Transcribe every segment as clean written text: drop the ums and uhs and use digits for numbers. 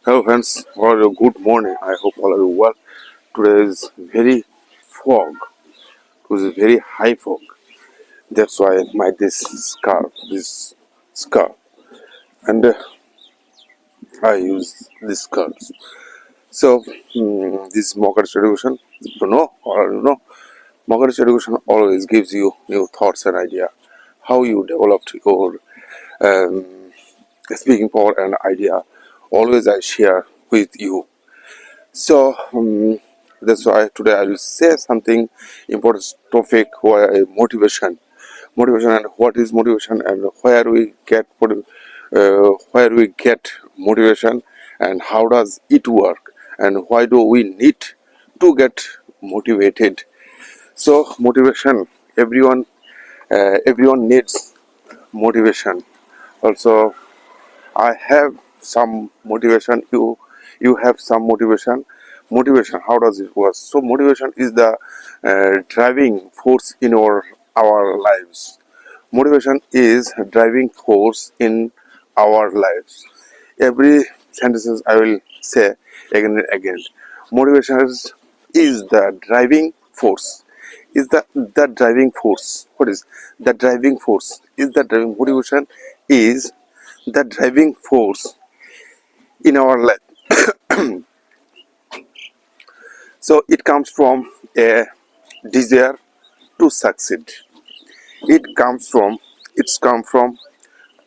Hello friends, or good morning. I hope all are well. Today is very fog. It was a very high fog. That's why I made this scarf, and I use this scarf. So this Mockers education, Mockers education always gives you new thoughts and idea how you developed your um, speaking power and idea. Always I share with you. So that's why today I will say something important topic where motivation and what is motivation and where we get motivation and how does it work and why do we need to get motivated. So motivation, everyone needs motivation. Also, I have some motivation. You have some motivation. Motivation. How does it work? So motivation is the driving force in our lives. Motivation is driving force in our lives. Every sentences I will say again and again. Motivation is the driving force. Is the driving force? What is the driving force? Is the driving motivation is the driving force in our life. So it comes from a desire to succeed. It comes from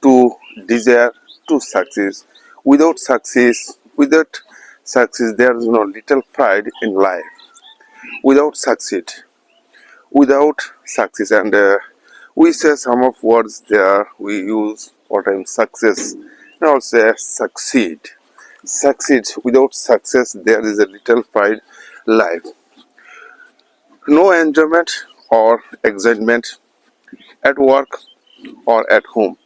to desire to success. Without success, there is no little pride in life. Without success, and we say some of words there. We use for time success, and also succeed. Succeed. Without success, there is a little pride life. No enjoyment or excitement at work or at home.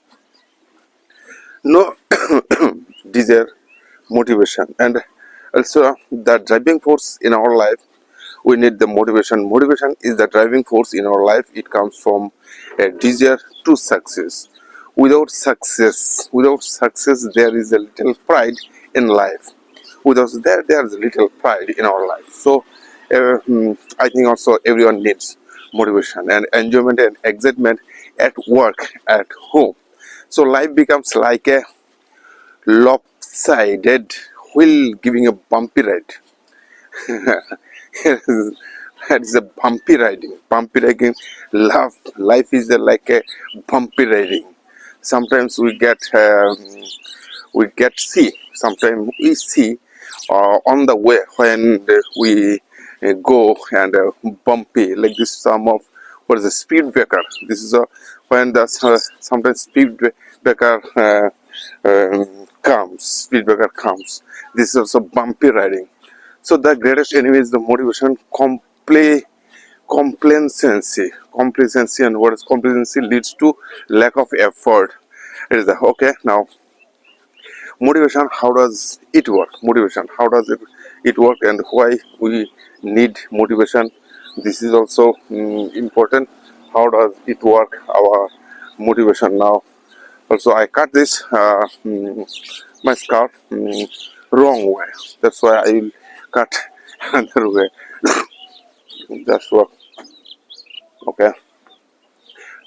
No desire, motivation, and also the driving force in our life. We need the motivation. Motivation is the driving force in our life. It comes from a desire to success. Without success, there is a little pride in life. Without there is a little pride in our life. So, I think also everyone needs motivation and enjoyment and excitement at work, at home. So life becomes like a lopsided wheel giving a bumpy ride. That is a bumpy riding. Bumpy riding. Life is like a bumpy riding. Sometimes we get see. Sometimes we see on the way when we go and bumpy like this. Some of what is a speed breaker. This is when the sometimes speed breaker comes. Speed breaker comes. This is also bumpy riding. So the greatest enemy is the motivation, complacency, and what is complacency leads to lack of effort. It is the okay now. Motivation. How does it work? Motivation. How does it work, and why we need motivation? This is also important. How does it work? Our motivation now. Also, I cut this my scarf wrong way. That's why I will cut another way. That's what. Okay.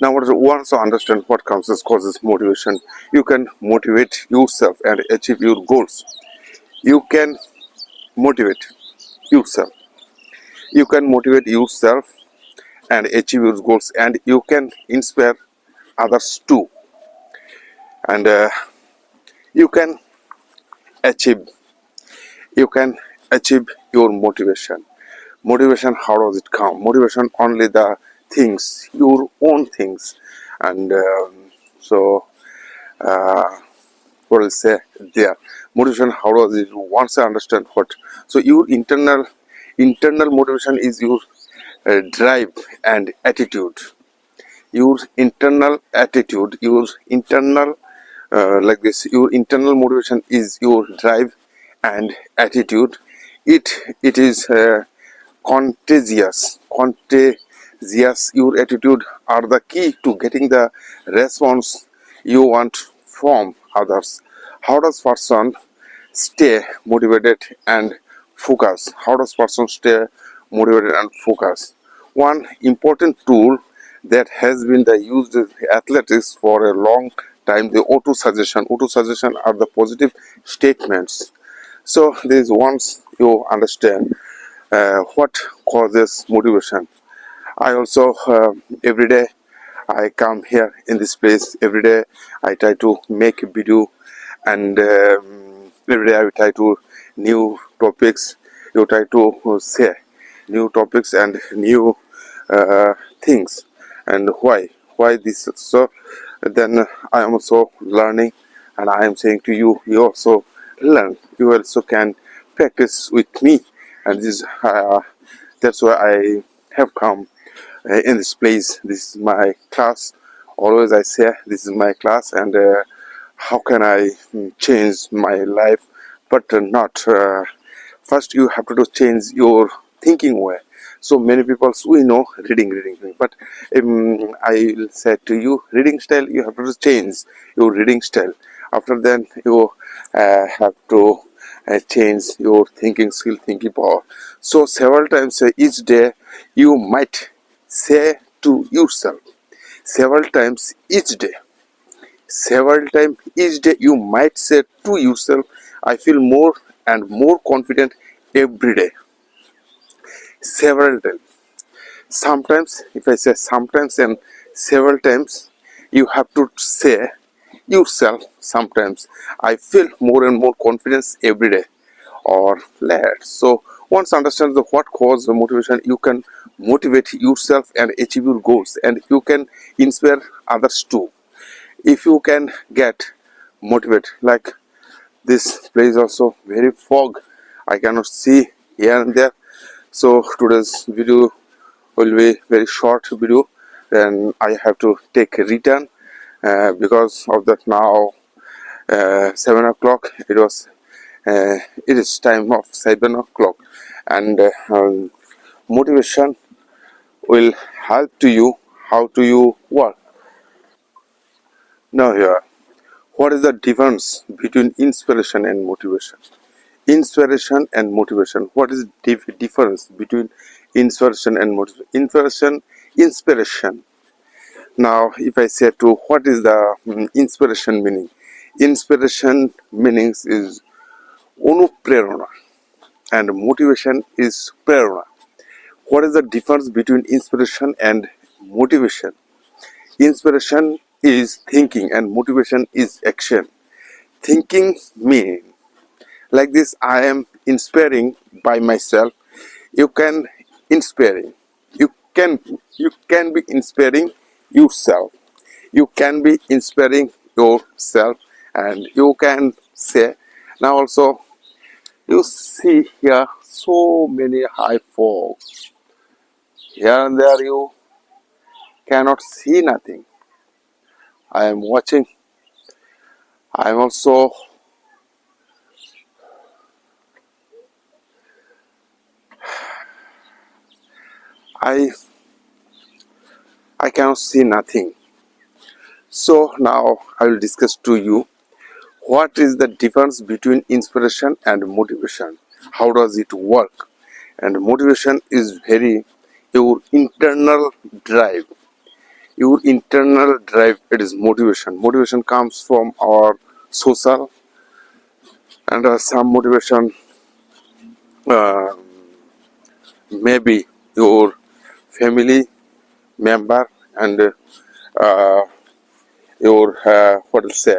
Now, once you understand what causes motivation, you can motivate yourself and achieve your goals. You can motivate yourself. You can motivate yourself and achieve your goals, and you can inspire others too. And you can achieve. You can achieve your motivation. Motivation. How does it come? Motivation only the things, your own things, and so. What will say there motivation, how does it once I understand what, so your internal motivation is your drive and attitude, your internal attitude, your internal like this, your internal motivation is your drive and attitude. It is contagious. Your attitude are the key to getting the response you want from others. How does person stay motivated and focus? How does person stay motivated and focus? One important tool that has been the used in athletics for a long time, the auto suggestion. Auto suggestion are the positive statements. So this once you understand what causes motivation. I also every day I come here in this place. Every day I try to make a video, and every day I try to new topics. You try to say new topics and new things, and why this. So then I am also learning, and I am saying to you, you also learn. You also can practice with me, and this that's why I have come in this place. This is my class. Always I say this is my class, and how can I change my life? But not first you have to change your thinking way. So many people we know reading, but I will say to you, reading style you have to change your reading style. After then you have to change your thinking skill, thinking power. So several times each day you might say to yourself, several times each day, several times each day you might say to yourself, I feel more and more confident every day. Several times. Sometimes, if I say sometimes and several times, you have to say yourself sometimes, I feel more and more confidence every day, or less. So once understand the what cause the motivation, you can motivate yourself and achieve your goals, and you can inspire others too. If you can get motivated, like this place also very fog, I cannot see here and there. So today's video will be very short video. Then I have to take a return because of that. Now 7 o'clock. It is time of 7 o'clock, and motivation will help to you how to you work. Now here, what is the difference between inspiration and motivation? Inspiration and motivation. What is the difference between inspiration and motivation? Inspiration. Now, if I say to what is the inspiration meaning? Inspiration meanings is anuprerana, and motivation is prerana. What is the difference between inspiration and motivation? Inspiration is thinking and motivation is action. Thinking means like this, I am inspiring by myself. You can inspiring. You you can be inspiring yourself. You can be inspiring yourself, and you can say now also you see here so many high falls. Here and there you cannot see nothing. I am watching. I am also I cannot see nothing. So now I will discuss to you what is the difference between inspiration and motivation. How does it work? And motivation is very your internal drive. Your internal drive, it is motivation. Motivation comes from our social, and some motivation uh, maybe your family member, and your what to say.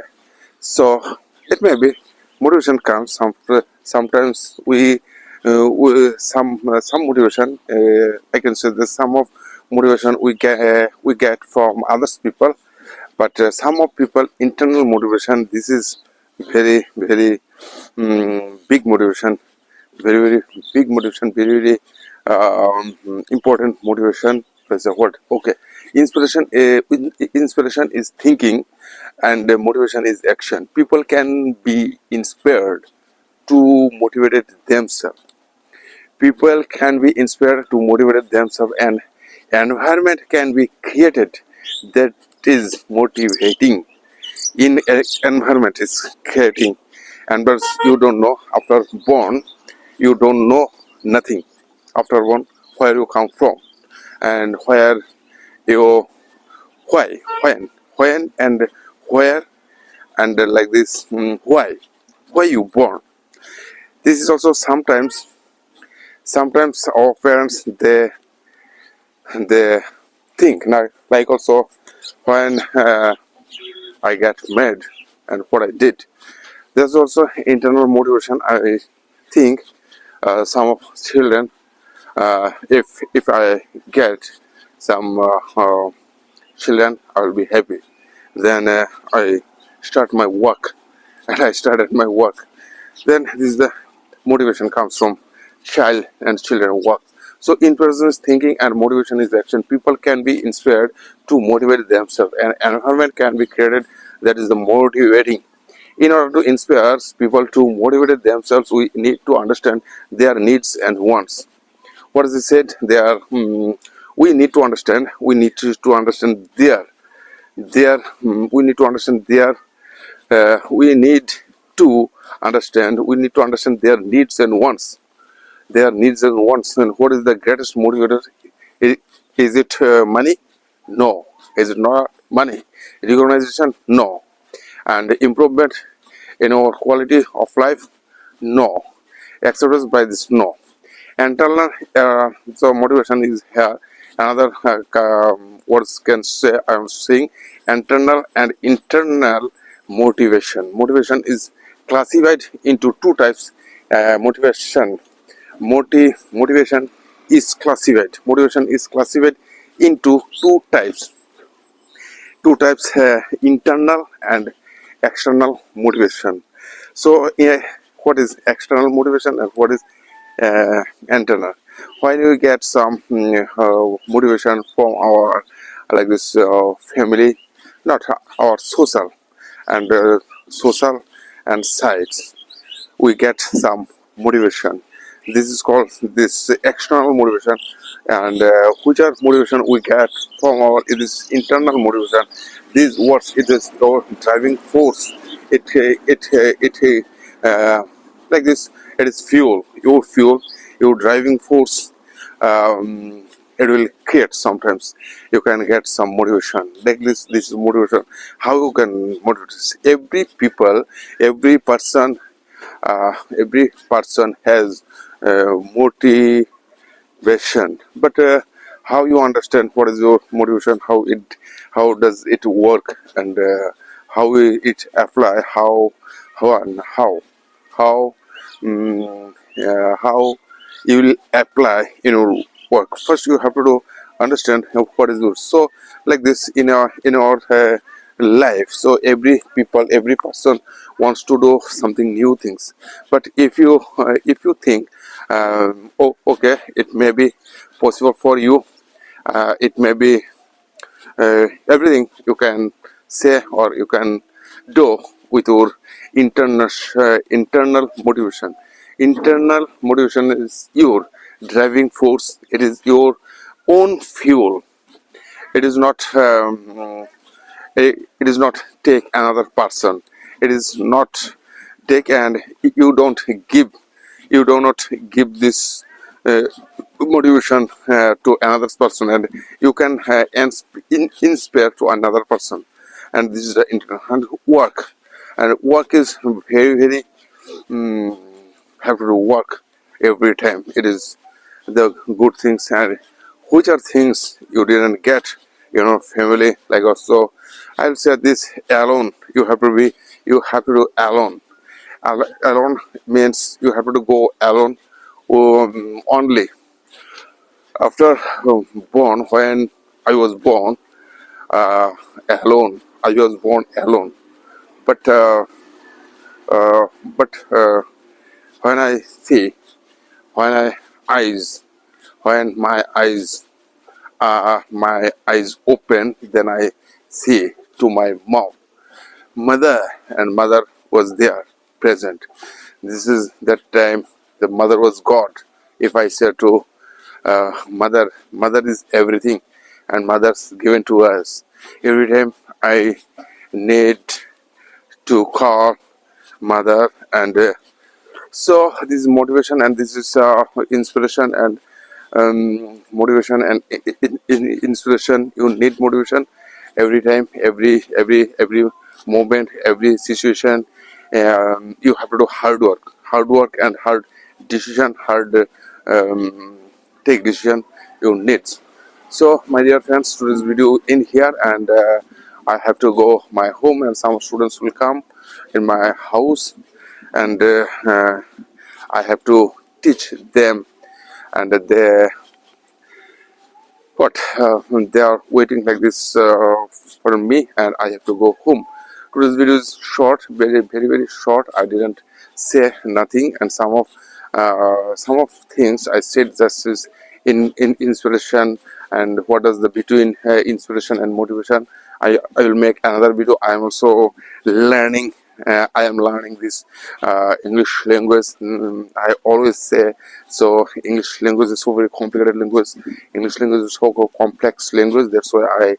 So it may be motivation comes sometimes some motivation. I can say that some of motivation we get from others people, but some of people internal motivation. This is very big motivation, very big motivation, very important motivation. That's a word. Okay, inspiration. Inspiration is thinking, and motivation is action. People can be inspired to motivate themselves. People can be inspired to motivate themselves, and environment can be created that is motivating. In environment is creating and but you don't know after born, you don't know nothing after born, where you come from and where you, why, when and where, and like this, why you born. This is also sometimes our parents they think now, like also when I got mad and what I did. There's also internal motivation. I think some of children, if I get some children, I will be happy. Then I start my work, and I started my work. Then this is the motivation comes from child and children work. So in person thinking and motivation is action. People can be inspired to motivate themselves, and an environment can be created that is the motivating. In order to inspire people to motivate themselves, we need to understand their needs and wants. What is it said? They are. We need to understand. We need to understand we need to understand their. We need to understand. We need to understand their needs and wants. Their needs and wants. And what is the greatest motivator? Is it money? No. Is it not money? Recognition? No. And improvement in our quality of life? No. Acceptance by this? No. Internal, so motivation is here. Another words can say, I am saying internal and internal motivation. Motivation is classified into two types. Motivation is classified. Motivation is classified into two types, internal and external motivation. So what is external motivation and what is internal? When we get some motivation from our like this family, not our social and sides, we get some motivation. This is called this external motivation, and which are motivation we get from our, it is internal motivation. These words, it is our driving force. It like this, it is fuel, your driving force. It will create, sometimes you can get some motivation like this is motivation. How you can motivate every person, every person has motivation, but how you understand what is your motivation, how does it work, and how it apply, how how you will apply in your work. First you have to understand what is good. So like this, in our life, so every person wants to do something new things. But if you think, okay, it may be possible for you, it may be everything you can say or you can do with your internal motivation. Internal motivation is your driving force. It is your own fuel. It is not it is not take another person. It is not take, and you do not give this motivation to another person, and you can inspire to another person. And this is the internal and work. And work is very have to do work every time. It is the good things, and which are things you didn't get, family, like also. I'll say this: alone. You have to do alone. Alone means you have to go alone only. After born, when I was born alone, I was born alone. But uh, but when I see, when I eyes, when my eyes open, then I see to my mouth. Mother was there, present. This is that time the mother was God. If I say to mother is everything, and mother's given to us. Every time I need to call mother, and so this is motivation, and this is inspiration, and motivation and inspiration. You need motivation every time, every moment, every situation. You have to do hard work and hard decision, hard take decision you need. So my dear friends, today's video in here, and I have to go my home, and some students will come in my house, and I have to teach them, and they are waiting like this for me, and I have to go home. Today's video is short, very short. I didn't say nothing, and some of things I said just is in inspiration, and what is the between inspiration and motivation. I will make another video. I am also learning. I am learning this English language. I always say so. English language is so very complicated language. English language is so complex language. That's why I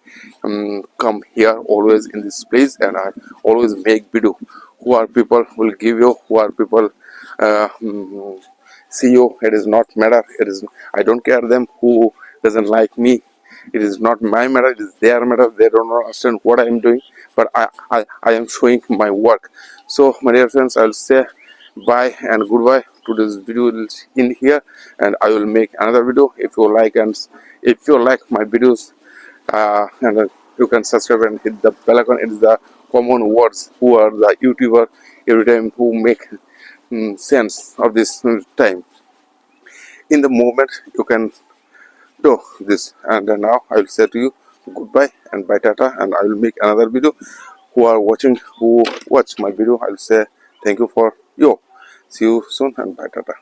come here always in this place, and I always make video. Who are people will give you? Who are people see you? It is not matter. It is. I don't care them who doesn't like me. It is not my matter, it is their matter. They don't understand what I am doing, but I am showing my work. So my dear friends, I'll say bye and goodbye. Today's video is in here, and I will make another video. If you like, and if you like my videos, and you can subscribe and hit the bell icon. It is the common words who are the YouTuber every time who make sense of this time. In the moment you can do this, and now I will say to you goodbye and bye tata, and I will make another video. Who are watching, who watch my video, I will say thank you for you. See you soon and bye tata.